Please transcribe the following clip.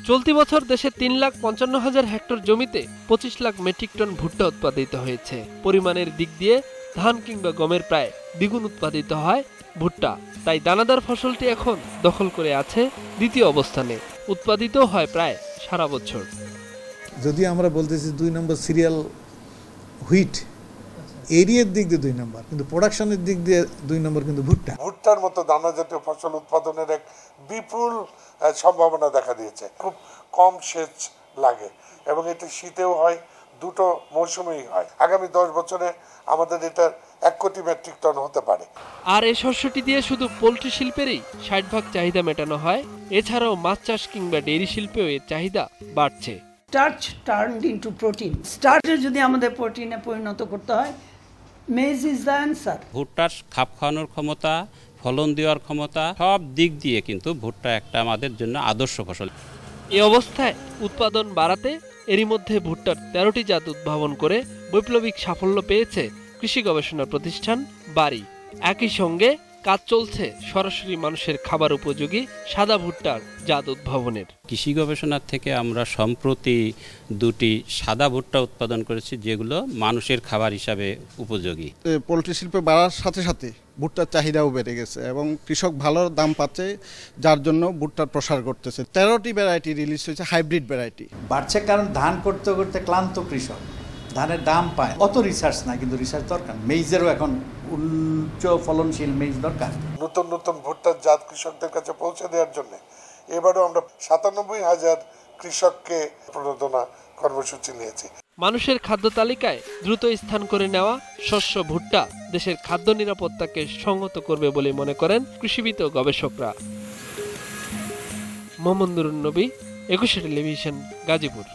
চলতি বছর দেশে ৩,৫৫,০০০ হেক্টর জমিতে ২৫ লাখ মেট্রিক টন ভুট্টা উৎপাদিত হয়েছে। পরিমাণের দিক দিয়ে ধান কিংবা গমের প্রায় দ্বিগুণ উৎপাদিত হয় ভুট্টা। তাই দানাদার ফসলটি এখন দখল করে আছে দ্বিতীয় অবস্থানে। উৎপাদিত হয় প্রায় সারা বছর। যদি আমরা বলতেছি ২ নম্বর সিরিয়াল হুইট, এরিয়ার দিক দিয়ে ২ নম্বর, কিন্তু প্রোডাকশনের দিক দিয়ে ২ নম্বর কিন্তু ভুট্টা। ভুট্টার মতো দানা জাতীয় ফসল উৎপাদনের এক বিপুল সম্ভাবনা দেখা দিয়েছে। খুব কম সেচ লাগে এবং এটি শীতেও হয়, দুটো মৌসুমেই হয়। আগামী 10 বছরে আমাদের এটার 1 কোটি মেট্রিক টন হতে পারে। আর এই শস্যটি দিয়ে শুধু পোল্ট্রি শিল্পেরই 60% চাহিদা মেটানো হয়। এছাড়াও মাছ চাষ কিংবা ডেইরি শিল্পেও এর চাহিদা বাড়ছে। Starch turned into protein. স্টার্চে যদি আমাদের প্রোটিনে পরিণত করতে হয়, মেজ ইজ দ্য অ্যান্সার। ভুট্টার খাপ খাওয়ানোর ক্ষমতা, ফলন দেওয়ার ক্ষমতা, সব দিক দিয়ে কিন্তু ভুট্টা একটা আমাদের জন্য আদর্শ ফসল। এই অবস্থায় উৎপাদন বাড়াতে এরই মধ্যে ভুট্টার 13টি জাত উদ্ভাবন করে বৈপ্লবিক সাফল্য পেয়েছে কৃষি গবেষণা প্রতিষ্ঠান বারি। একই সঙ্গে কাজ চলছে সরাসরি মানুষের খাবার উপযোগী সাদা ভুট্টার জাত উদ্ভাবনের। কৃষি গবেষণার থেকে আমরা সম্প্রতি 2টি সাদা ভুট্টা উৎপাদন করেছি, যেগুলো মানুষের খাবার হিসাবে উপযোগী। পোলট্রি শিল্প বাড়ার সাথে সাথে ভুট্টার চাহিদাও বেড়ে গেছে এবং কৃষক ভালো দাম পাচ্ছে, যার জন্য ভুট্টার প্রসার করতেছে। 13টি ভ্যারাইটি রিলিজ হয়েছে, হাইব্রিড ভ্যারাইটি। বাড়ছে কারণ ধান করতে করতে ক্লান্ত কৃষক, ধানের দাম পায়। অত রিসার্চ না, কিন্তু রিসার্চ দরকার। মেইজেরও এখন উচ্চ ফলনশীল মেইজ দরকার। নতুন নতুন ভুট্টার জাত কৃষকদের কাছে পৌঁছে দেওয়ার জন্য এবারও আমরা 97,000 কৃষককে প্রণোদনা কর্মসূচি নিয়েছি। মানুষের খাদ্য তালিকায় দ্রুত স্থান করে নেওয়া শস্য ভুট্টা দেশের খাদ্য নিরাপত্তাকে সংহত করবে বলে মনে করেন কৃষিবিদ ও গবেষকরা। মোহাম্মদুর নবী, 21 টেলিভিশন, গাজীপুর।